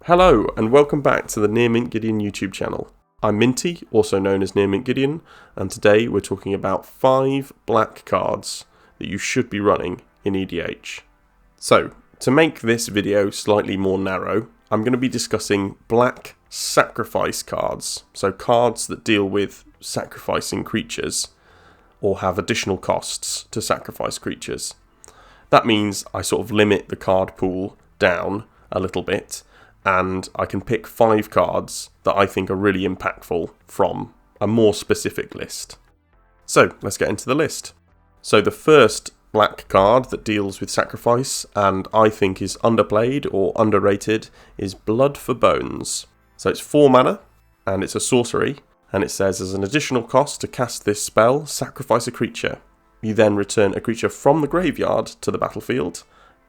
Hello and welcome back to the Near Mint Gideon YouTube channel. I'm Minty, also known as Near Mint Gideon, and today we're talking about 5 black cards that you should be running in EDH. So, to make this video slightly more narrow, I'm going to be discussing black sacrifice cards, so cards that deal with sacrificing creatures or have additional costs to sacrifice creatures. That means I sort of limit the card pool down a little bit, and I can pick 5 cards that I think are really impactful from a more specific list. So let's get into the list. So the first black card that deals with sacrifice and I think is underplayed or underrated is Blood for Bones. So it's 4 mana and it's a sorcery, and it says as an additional cost to cast this spell, sacrifice a creature. You then return a creature from the graveyard to the battlefield,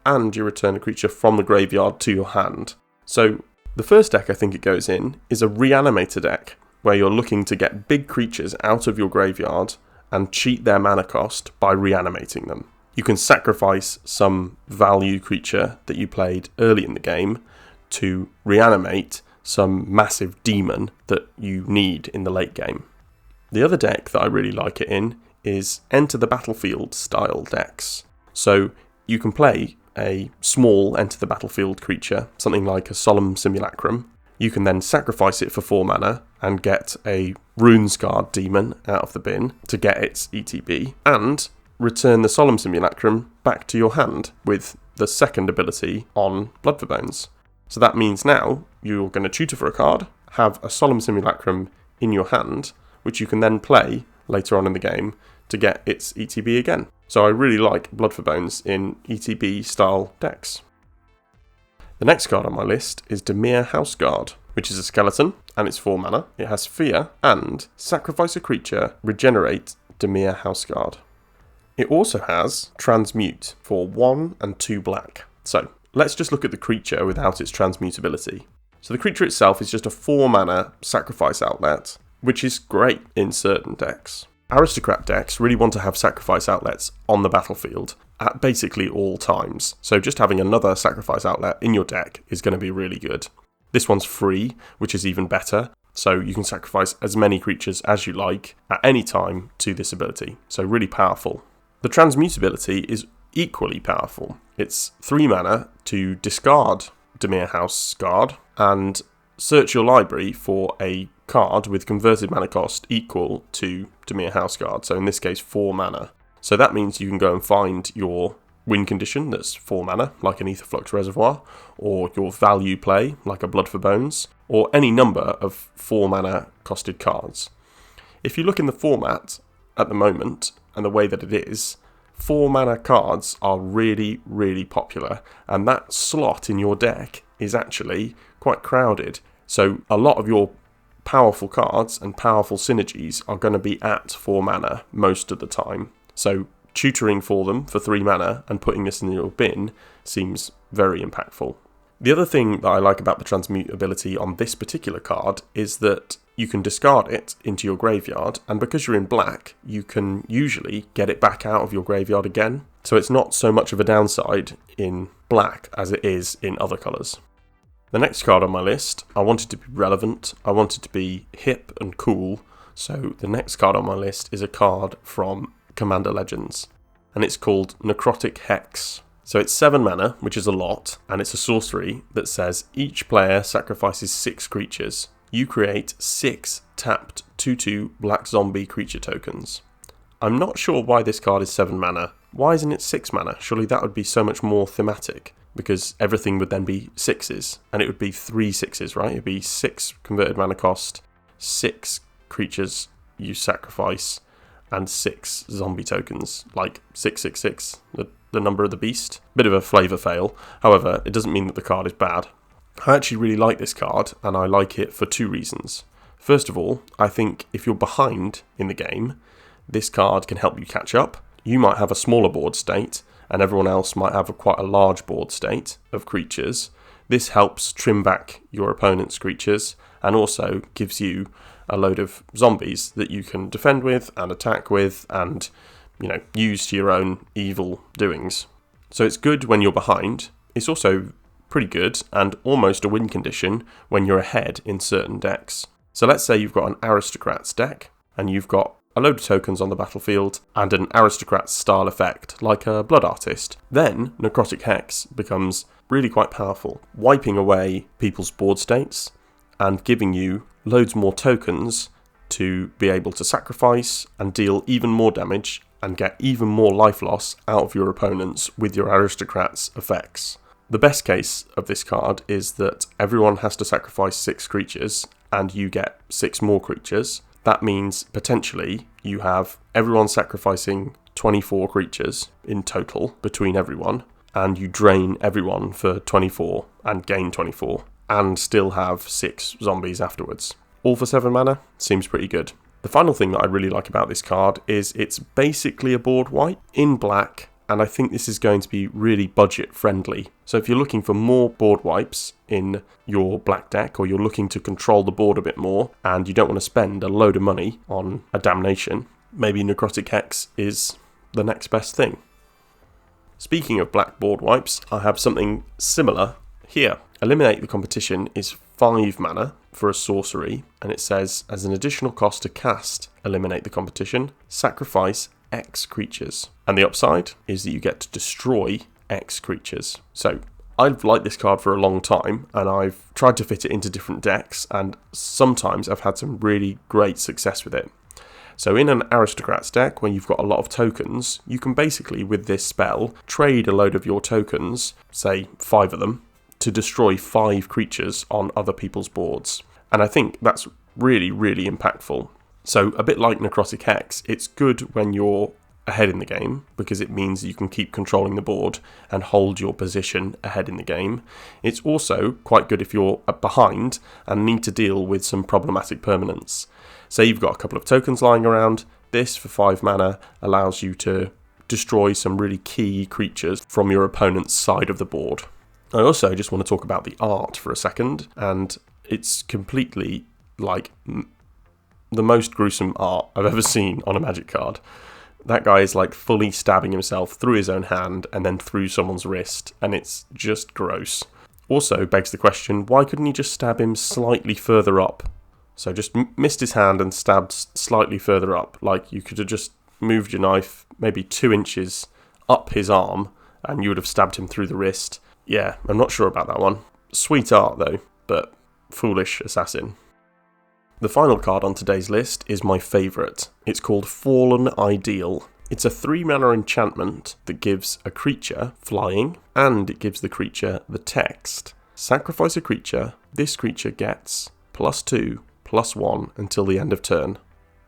and you return a creature from the graveyard to your hand. So the first deck I think it goes in is a Reanimator deck, where you're looking to get big creatures out of your graveyard and cheat their mana cost by reanimating them. You can sacrifice some value creature that you played early in the game to reanimate some massive demon that you need in the late game. The other deck that I really like it in is Enter the Battlefield style decks. So you can play a small Enter the Battlefield creature, something like a Solemn Simulacrum. You can then sacrifice it for 4 mana and get a Rune-Scarred Demon out of the bin to get its ETB, and return the Solemn Simulacrum back to your hand with the second ability on Blood for Bones. So that means now you're going to tutor for a card, have a Solemn Simulacrum in your hand, which you can then play later on in the game to get its ETB again. So I really like Blood for Bones in ETB style decks. The next card on my list is Dimir Houseguard, which is a skeleton and it's 4 mana. It has Fear and sacrifice a creature, regenerate Dimir Houseguard. It also has Transmute for 1 and 2 black. So let's just look at the creature without its transmutability. So the creature itself is just a 4 mana sacrifice outlet, which is great in certain decks. Aristocrat decks really want to have sacrifice outlets on the battlefield at basically all times, so just having another sacrifice outlet in your deck is going to be really good. This one's free, which is even better, so you can sacrifice as many creatures as you like at any time to this ability, so really powerful. The transmutability is equally powerful. It's 3 mana to discard Dimir Houseguard and search your library for a card with converted mana cost equal to Dimir Houseguard, so in this case 4 mana. So that means you can go and find your win condition that's 4 mana, like an Aetherflux Reservoir, or your value play, like a Blood for Bones, or any number of 4 mana costed cards. If you look in the format at the moment, and the way that it is, 4 mana cards are really, really popular, and that slot in your deck is actually quite crowded. So a lot of your powerful cards and powerful synergies are going to be at 4 mana most of the time. So tutoring for them for 3 mana and putting this in your bin seems very impactful. The other thing that I like about the transmutability on this particular card is that you can discard it into your graveyard, and because you're in black, you can usually get it back out of your graveyard again. So it's not so much of a downside in black as it is in other colours. The next card on my list, I wanted to be relevant, I wanted to be hip and cool, so the next card on my list is a card from Commander Legends, and it's called Necrotic Hex. So it's 7 mana, which is a lot, and it's a sorcery that says each player sacrifices 6 creatures. You create 6 tapped 2/2 black zombie creature tokens. I'm not sure why this card is 7 mana. Why isn't it 6 mana? Surely that would be so much more thematic, because everything would then be 6s, and it would be 3 6s, right? It would be 6 converted mana cost, 6 creatures you sacrifice, and 6 zombie tokens, like 666, the number of the beast. Bit of a flavour fail, however, it doesn't mean that the card is bad. I actually really like this card, and I like it for 2 reasons. First of all, I think if you're behind in the game, this card can help you catch up. You might have a smaller board state, and everyone else might have quite a large board state of creatures. This helps trim back your opponent's creatures, and also gives you a load of zombies that you can defend with and attack with and, use to your own evil doings. So it's good when you're behind. It's also pretty good and almost a win condition when you're ahead in certain decks. So let's say you've got an Aristocrats deck and you've got a load of tokens on the battlefield and an Aristocrats style effect like a Blood Artist. Then Necrotic Hex becomes really quite powerful, wiping away people's board states and giving you loads more tokens to be able to sacrifice and deal even more damage and get even more life loss out of your opponents with your Aristocrats effects. The best case of this card is that everyone has to sacrifice 6 creatures and you get 6 more creatures. That means potentially you have everyone sacrificing 24 creatures in total between everyone, and you drain everyone for 24 and gain 24 and still have 6 zombies afterwards. All for 7 mana? Seems pretty good. The final thing that I really like about this card is it's basically a board wipe in black, and I think this is going to be really budget friendly. So if you're looking for more board wipes in your black deck, or you're looking to control the board a bit more and you don't want to spend a load of money on a damnation, maybe Necrotic Hex is the next best thing. Speaking of black board wipes, I have something similar here. Eliminate the Competition is 5 mana for a sorcery, and it says, as an additional cost to cast Eliminate the Competition, sacrifice X creatures. And the upside is that you get to destroy X creatures. So I've liked this card for a long time, and I've tried to fit it into different decks, and sometimes I've had some really great success with it. So in an Aristocrats deck, when you've got a lot of tokens, you can basically, with this spell, trade a load of your tokens, say 5 of them, to destroy 5 creatures on other people's boards. And I think that's really, really impactful. So a bit like Necrotic Hex, it's good when you're ahead in the game, because it means you can keep controlling the board and hold your position ahead in the game. It's also quite good if you're behind and need to deal with some problematic permanents. Say you've got a couple of tokens lying around, this for 5 mana allows you to destroy some really key creatures from your opponent's side of the board. I also just want to talk about the art for a second, and it's completely like the most gruesome art I've ever seen on a Magic card. That guy is like fully stabbing himself through his own hand and then through someone's wrist, and it's just gross. Also begs the question, why couldn't he just stab him slightly further up? So just missed his hand and stabbed slightly further up. Like, you could have just moved your knife maybe 2 inches up his arm and you would have stabbed him through the wrist. Yeah, I'm not sure about that one. Sweet art though, but foolish assassin. The final card on today's list is my favourite. It's called Fallen Ideal. It's a 3 mana enchantment that gives a creature flying, and it gives the creature the text. Sacrifice a creature, this creature gets +2/+1 until the end of turn.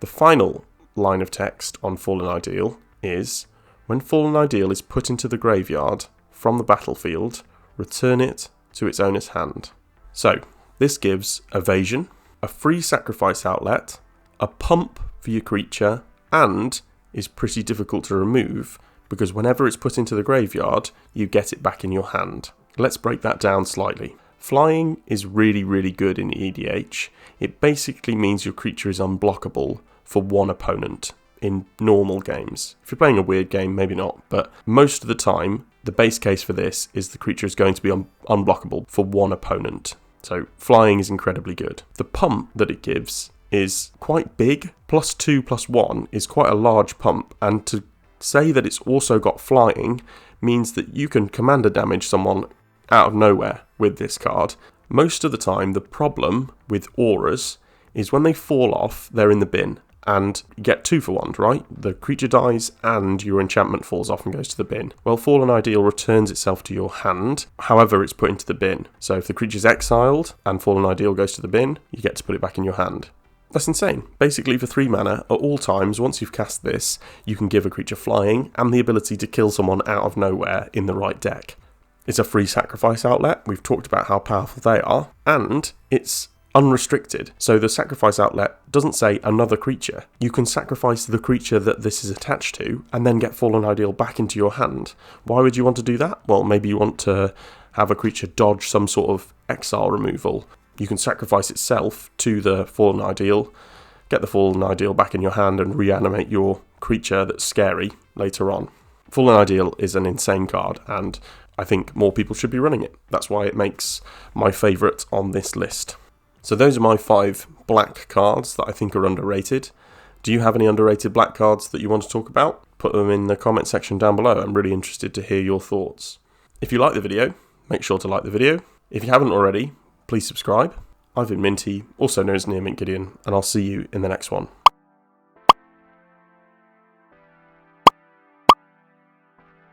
The final line of text on Fallen Ideal is, when Fallen Ideal is put into the graveyard from the battlefield, return it to its owner's hand. So, this gives evasion, a free sacrifice outlet, a pump for your creature, and is pretty difficult to remove because whenever it's put into the graveyard, you get it back in your hand. Let's break that down slightly. Flying is really, really good in EDH. It basically means your creature is unblockable for one opponent in normal games. If you're playing a weird game, maybe not, but most of the time, the base case for this is the creature is going to be unblockable for one opponent. So flying is incredibly good. The pump that it gives is quite big. +2/+1 is quite a large pump, and to say that it's also got flying means that you can commander damage someone out of nowhere with this card. Most of the time, the problem with auras is when they fall off, they're in the bin. And you get 2 for 1, right? The creature dies and your enchantment falls off and goes to the bin. Well, Fallen Ideal returns itself to your hand, however it's put into the bin. So if the creature's exiled and Fallen Ideal goes to the bin, you get to put it back in your hand. That's insane. Basically, for 3 mana, at all times, once you've cast this, you can give a creature flying and the ability to kill someone out of nowhere in the right deck. It's a free sacrifice outlet. We've talked about how powerful they are. And it's unrestricted. So the sacrifice outlet doesn't say another creature. You can sacrifice the creature that this is attached to and then get Fallen Ideal back into your hand. Why would you want to do that? Well, maybe you want to have a creature dodge some sort of exile removal. You can sacrifice itself to the Fallen Ideal, get the Fallen Ideal back in your hand and reanimate your creature that's scary later on. Fallen Ideal is an insane card, and I think more people should be running it. That's why it makes my favourite on this list. So those are my 5 black cards that I think are underrated. Do you have any underrated black cards that you want to talk about? Put them in the comment section down below. I'm really interested to hear your thoughts. If you like the video, make sure to like the video. If you haven't already, please subscribe. I've been Minty, also known as Near Mint Gideon, and I'll see you in the next one.